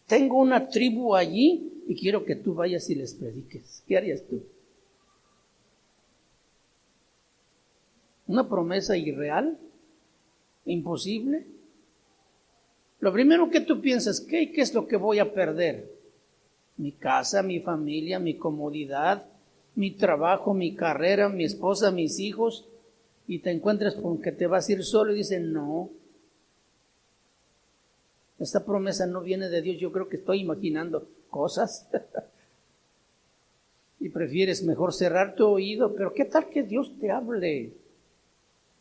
Tengo una tribu allí y quiero que tú vayas y les prediques. ¿Qué harías tú? ¿Una promesa irreal? ¿Imposible? Lo primero que tú piensas, ¿qué es lo que voy a perder? Mi casa, mi familia, mi comodidad, mi trabajo, mi carrera, mi esposa, mis hijos. Y te encuentras con que te vas a ir solo y dicen, no. Esta promesa no viene de Dios, yo creo que estoy imaginando cosas. Y prefieres mejor cerrar tu oído, pero ¿qué tal que Dios te hable?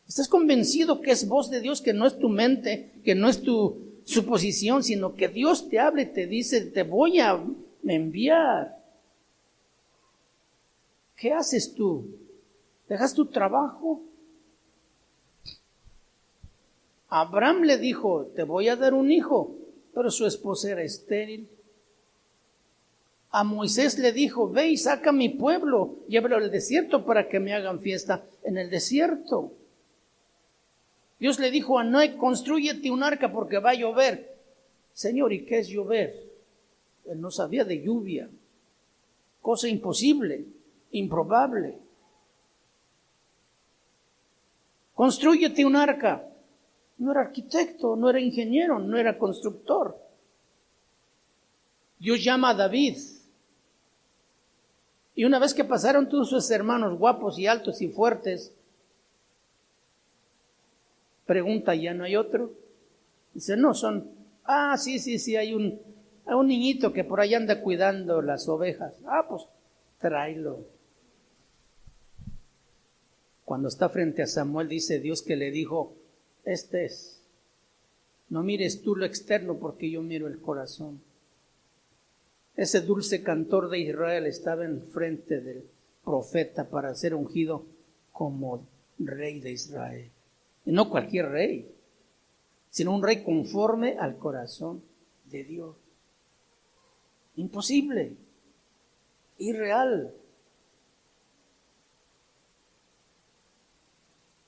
¿Estás convencido que es voz de Dios, que no es tu mente, que no es tu suposición, sino que Dios te hable y te dice, te voy a enviar? ¿Qué haces tú? ¿Dejas tu trabajo? Abraham le dijo, te voy a dar un hijo, pero su esposa era estéril. A Moisés le dijo, ve y saca a mi pueblo, llévalo al desierto para que me hagan fiesta en el desierto. Dios le dijo a Noé, constrúyete un arca porque va a llover. Señor, ¿y qué es llover? Él no sabía de lluvia. Cosa imposible, improbable. Constrúyete un arca. No era arquitecto, no era ingeniero, no era constructor. Dios llama a David. Y una vez que pasaron todos sus hermanos guapos y altos y fuertes, pregunta, ¿ya no hay otro? Dice, no, sí, hay un niñito que por ahí anda cuidando las ovejas. Pues tráelo. Cuando está frente a Samuel, dice Dios que le dijo, este es. No mires tú lo externo porque yo miro el corazón. Ese dulce cantor de Israel estaba enfrente del profeta para ser ungido como rey de Israel. Y no cualquier rey, sino un rey conforme al corazón de Dios. Imposible, irreal.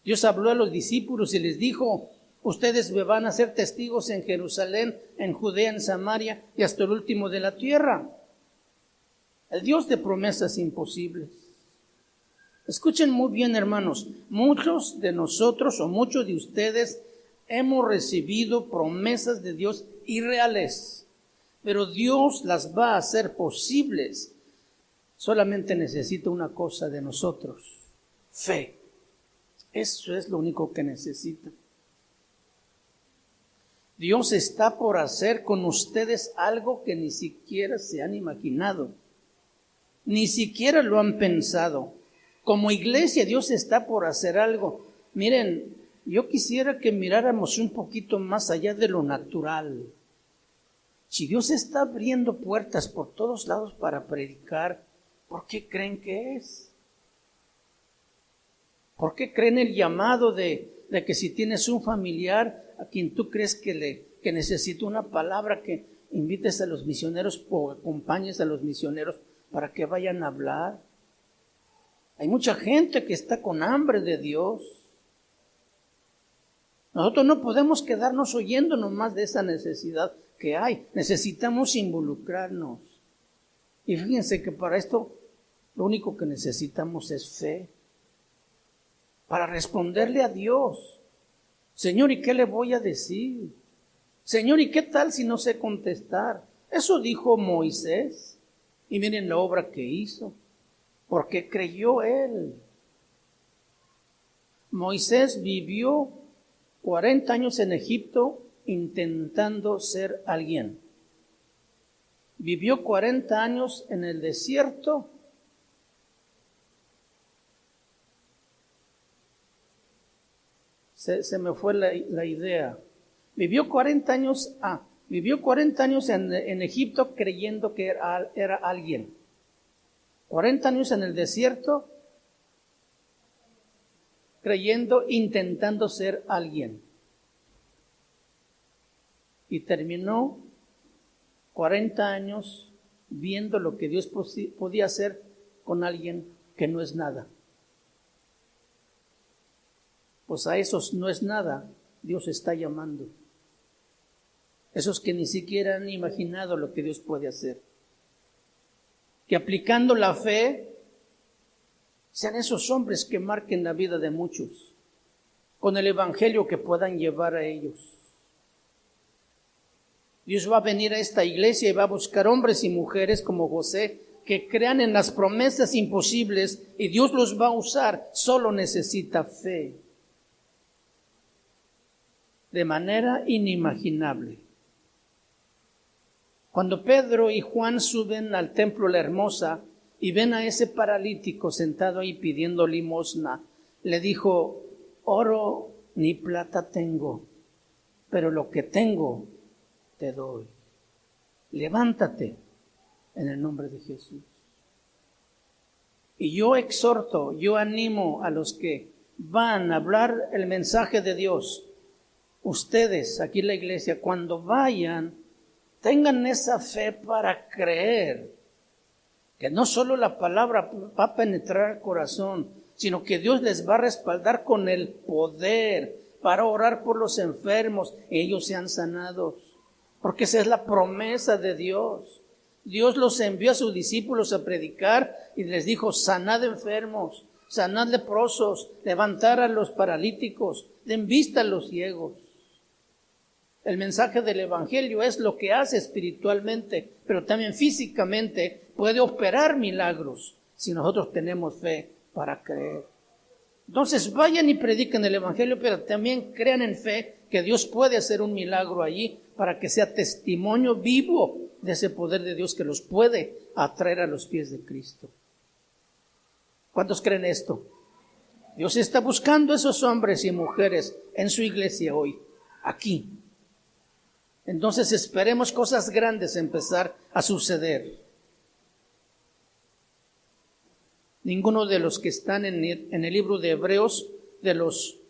Dios habló a los discípulos y les dijo, ustedes me van a ser testigos en Jerusalén, en Judea, en Samaria y hasta el último de la tierra. El Dios de promesas imposibles. Escuchen muy bien, hermanos, muchos de nosotros o muchos de ustedes hemos recibido promesas de Dios irreales, pero Dios las va a hacer posibles. Solamente necesita una cosa de nosotros, fe. Eso es lo único que necesita. Dios está por hacer con ustedes algo que ni siquiera se han imaginado, ni siquiera lo han pensado. Como iglesia, Dios está por hacer algo. Miren, yo quisiera que miráramos un poquito más allá de lo natural. Si Dios está abriendo puertas por todos lados para predicar, ¿por qué creen que es? ¿Por qué creen el llamado de que si tienes un familiar a quien tú crees que necesita una palabra, que invites a los misioneros o acompañes a los misioneros para que vayan a hablar? Hay mucha gente que está con hambre de Dios. Nosotros no podemos quedarnos oyendo nomás de esa necesidad que hay. Necesitamos involucrarnos. Y fíjense que para esto lo único que necesitamos es fe. Para responderle a Dios. Señor, ¿y qué le voy a decir? Señor, ¿y qué tal si no sé contestar? Eso dijo Moisés. Y miren la obra que hizo, porque creyó él. Moisés vivió 40 años en Egipto intentando ser alguien. Vivió 40 años en el desierto. Se me fue la idea. Vivió 40 años en Egipto creyendo que era alguien. 40 años en el desierto creyendo, intentando ser alguien. Y terminó 40 años viendo lo que Dios podía hacer con alguien que no es nada. Pues a esos no es nada, Dios está llamando. Esos que ni siquiera han imaginado lo que Dios puede hacer. Que aplicando la fe, sean esos hombres que marquen la vida de muchos, con el evangelio que puedan llevar a ellos. Dios va a venir a esta iglesia y va a buscar hombres y mujeres como José, que crean en las promesas imposibles y Dios los va a usar. Solo necesita fe. De manera inimaginable. Cuando Pedro y Juan suben al templo La Hermosa y ven a ese paralítico sentado ahí pidiendo limosna, le dijo: oro ni plata tengo, pero lo que tengo te doy. Levántate en el nombre de Jesús. Y yo exhorto, yo animo a los que van a hablar el mensaje de Dios. Ustedes, aquí en la iglesia, cuando vayan, tengan esa fe para creer que no solo la palabra va a penetrar al corazón, sino que Dios les va a respaldar con el poder para orar por los enfermos y ellos sean sanados. Porque esa es la promesa de Dios. Dios los envió a sus discípulos a predicar y les dijo: sanad enfermos, sanad leprosos, levantar a los paralíticos, den vista a los ciegos. El mensaje del evangelio es lo que hace espiritualmente, pero también físicamente puede operar milagros si nosotros tenemos fe para creer. Entonces vayan y prediquen el evangelio, pero también crean en fe que Dios puede hacer un milagro allí para que sea testimonio vivo de ese poder de Dios que los puede atraer a los pies de Cristo. ¿Cuántos creen esto? Dios está buscando a esos hombres y mujeres en su iglesia hoy, aquí. Entonces esperemos cosas grandes empezar a suceder. Ninguno de los que están en el libro de Hebreos, de los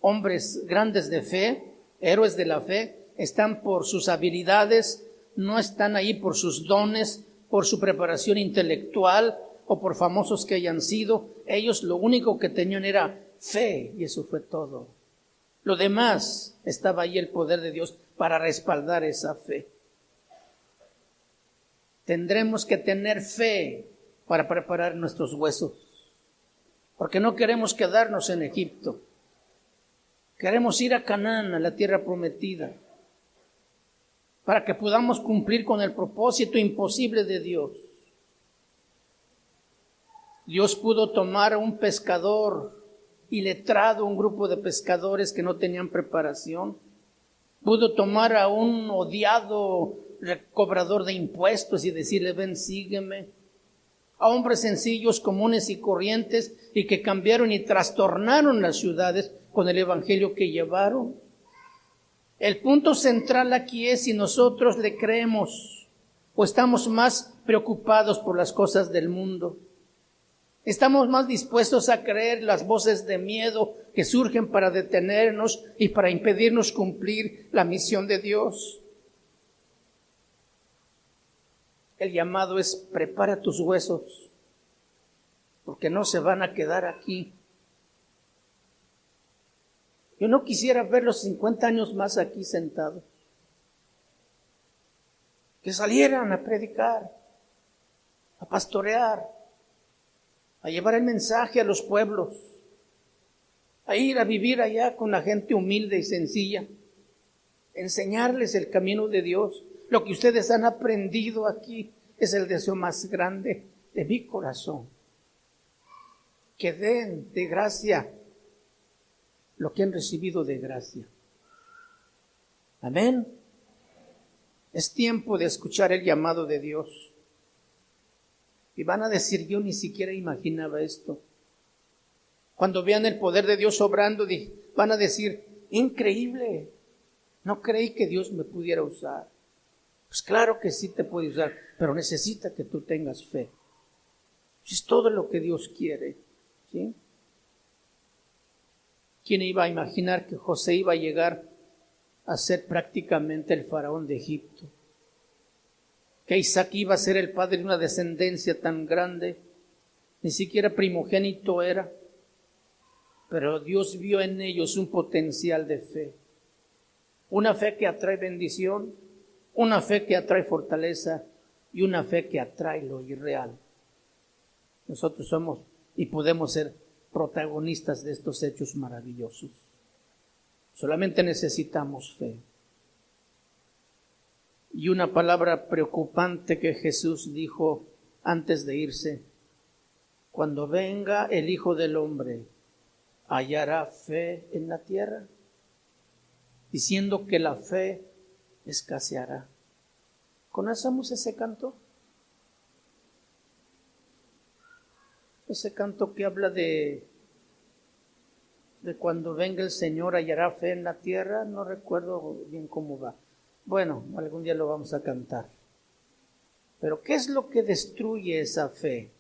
hombres grandes de fe, héroes de la fe, están por sus habilidades, no están ahí por sus dones, por su preparación intelectual o por famosos que hayan sido. Ellos lo único que tenían era fe y eso fue todo. Lo demás estaba ahí el poder de Dios para respaldar esa fe. Tendremos que tener fe para preparar nuestros huesos, porque no queremos quedarnos en Egipto. Queremos ir a Canaán, a la tierra prometida, para que podamos cumplir con el propósito imposible de Dios. Dios pudo tomar a un pescador iletrado, un grupo de pescadores que no tenían preparación. Pudo tomar a un odiado cobrador de impuestos y decirle: ven, sígueme. A hombres sencillos, comunes y corrientes y que cambiaron y trastornaron las ciudades con el evangelio que llevaron. El punto central aquí es si nosotros le creemos o estamos más preocupados por las cosas del mundo. Estamos más dispuestos a creer las voces de miedo que surgen para detenernos y para impedirnos cumplir la misión de Dios. El llamado es: prepara tus huesos, porque no se van a quedar aquí. Yo no quisiera verlos 50 años más aquí sentados. Que salieran a predicar, a pastorear, a llevar el mensaje a los pueblos, a ir a vivir allá con la gente humilde y sencilla, enseñarles el camino de Dios. Lo que ustedes han aprendido aquí es el deseo más grande de mi corazón. Que den de gracia lo que han recibido de gracia. Amén. Es tiempo de escuchar el llamado de Dios. Y van a decir, yo ni siquiera imaginaba esto. Cuando vean el poder de Dios obrando, van a decir, increíble, no creí que Dios me pudiera usar. Pues claro que sí te puede usar, pero necesita que tú tengas fe. Es todo lo que Dios quiere, ¿sí? ¿Quién iba a imaginar que José iba a llegar a ser prácticamente el faraón de Egipto? Que Isaac iba a ser el padre de una descendencia tan grande, ni siquiera primogénito era, pero Dios vio en ellos un potencial de fe, una fe que atrae bendición, una fe que atrae fortaleza y una fe que atrae lo irreal. Nosotros somos y podemos ser protagonistas de estos hechos maravillosos. Solamente necesitamos fe. Y una palabra preocupante que Jesús dijo antes de irse: cuando venga el Hijo del Hombre, ¿hallará fe en la tierra? Diciendo que la fe escaseará. ¿Conocemos ese canto? Ese canto que habla de cuando venga el Señor, ¿hallará fe en la tierra? No recuerdo bien cómo va. Bueno, algún día lo vamos a cantar. Pero ¿qué es lo que destruye esa fe?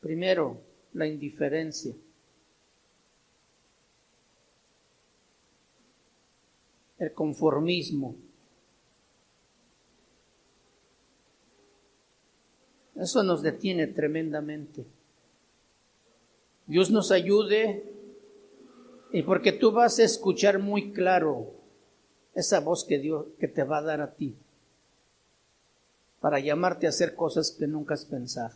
Primero, la indiferencia. El conformismo. Eso nos detiene tremendamente. Dios nos ayude, y porque tú vas a escuchar muy claro esa voz que Dios que te va a dar a ti para llamarte a hacer cosas que nunca has pensado.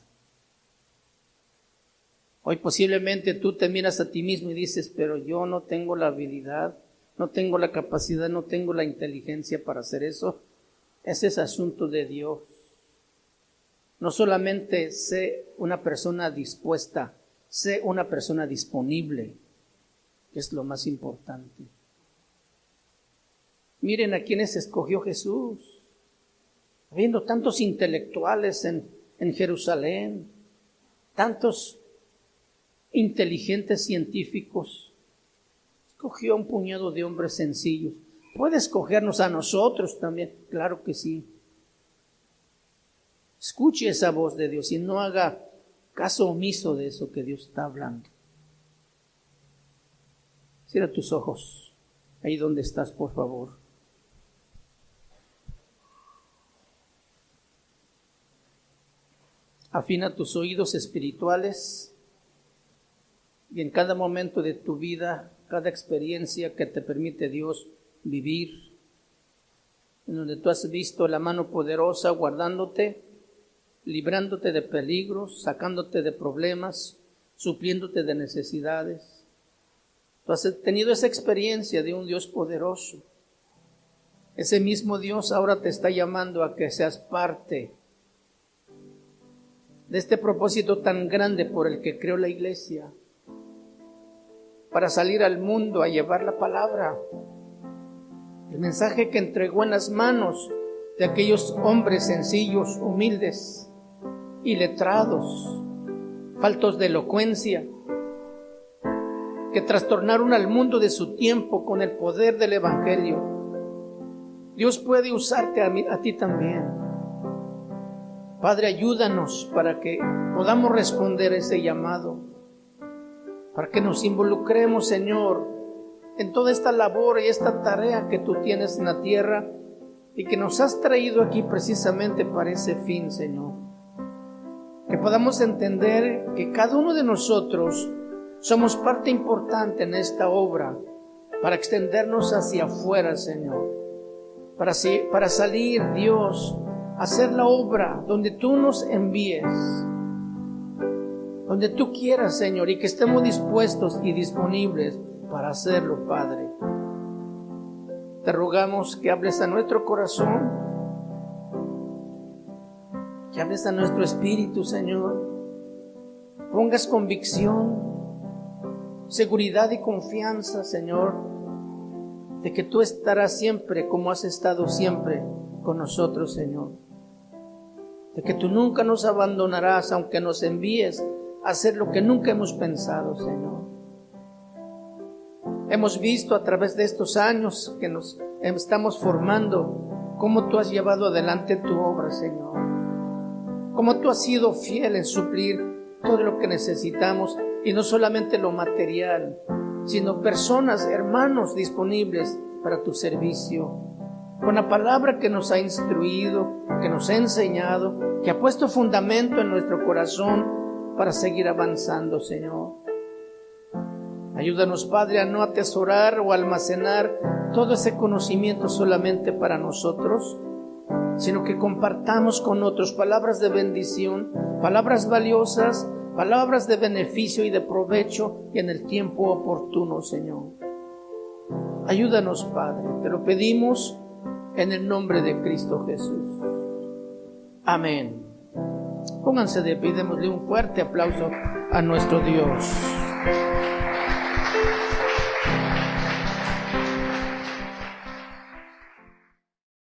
Hoy posiblemente tú te miras a ti mismo y dices, pero yo no tengo la habilidad, no tengo la capacidad, no tengo la inteligencia para hacer eso. Ese es asunto de Dios. No solamente sé una persona dispuesta, sé una persona disponible, que es lo más importante. Miren a quienes escogió Jesús. Habiendo tantos intelectuales en Jerusalén, tantos inteligentes científicos, escogió un puñado de hombres sencillos. ¿Puede escogernos a nosotros también? Claro que sí. Escuche esa voz de Dios y no haga caso omiso de eso que Dios está hablando. Cierra tus ojos, ahí donde estás, por favor. Afina tus oídos espirituales y en cada momento de tu vida, cada experiencia que te permite Dios vivir, en donde tú has visto la mano poderosa guardándote, librándote de peligros, sacándote de problemas, supliéndote de necesidades. Tú has tenido esa experiencia de un Dios poderoso. Ese mismo Dios ahora te está llamando a que seas parte de este propósito tan grande por el que creó la iglesia, para salir al mundo a llevar la palabra, el mensaje que entregó en las manos de aquellos hombres sencillos, humildes, iletrados, faltos de elocuencia, que trastornaron al mundo de su tiempo con el poder del Evangelio. Dios puede usarte a ti también. Padre, ayúdanos para que podamos responder a ese llamado, para que nos involucremos, Señor, en toda esta labor y esta tarea que tú tienes en la tierra y que nos has traído aquí precisamente para ese fin, Señor. Que podamos entender que cada uno de nosotros somos parte importante en esta obra para extendernos hacia afuera, Señor. Para salir, Dios, a hacer la obra donde tú nos envíes, donde tú quieras, Señor, y que estemos dispuestos y disponibles para hacerlo, Padre. Te rogamos que hables a nuestro corazón, que hables a nuestro espíritu, Señor. Pongas convicción, seguridad y confianza, Señor, de que tú estarás siempre como has estado siempre con nosotros, Señor. De que tú nunca nos abandonarás, aunque nos envíes a hacer lo que nunca hemos pensado, Señor. Hemos visto a través de estos años que nos estamos formando cómo tú has llevado adelante tu obra, Señor. Cómo tú has sido fiel en suplir todo lo que necesitamos, y no solamente lo material, sino personas, hermanos disponibles para tu servicio, con la palabra que nos ha instruido, que nos ha enseñado, que ha puesto fundamento en nuestro corazón para seguir avanzando, Señor. Ayúdanos, Padre, a no atesorar o almacenar todo ese conocimiento solamente para nosotros, sino que compartamos con otros palabras de bendición, palabras valiosas, palabras de beneficio y de provecho, y en el tiempo oportuno, Señor. Ayúdanos, Padre, te lo pedimos en el nombre de Cristo Jesús. Amén. Pónganse de pie, démosle un fuerte aplauso a nuestro Dios.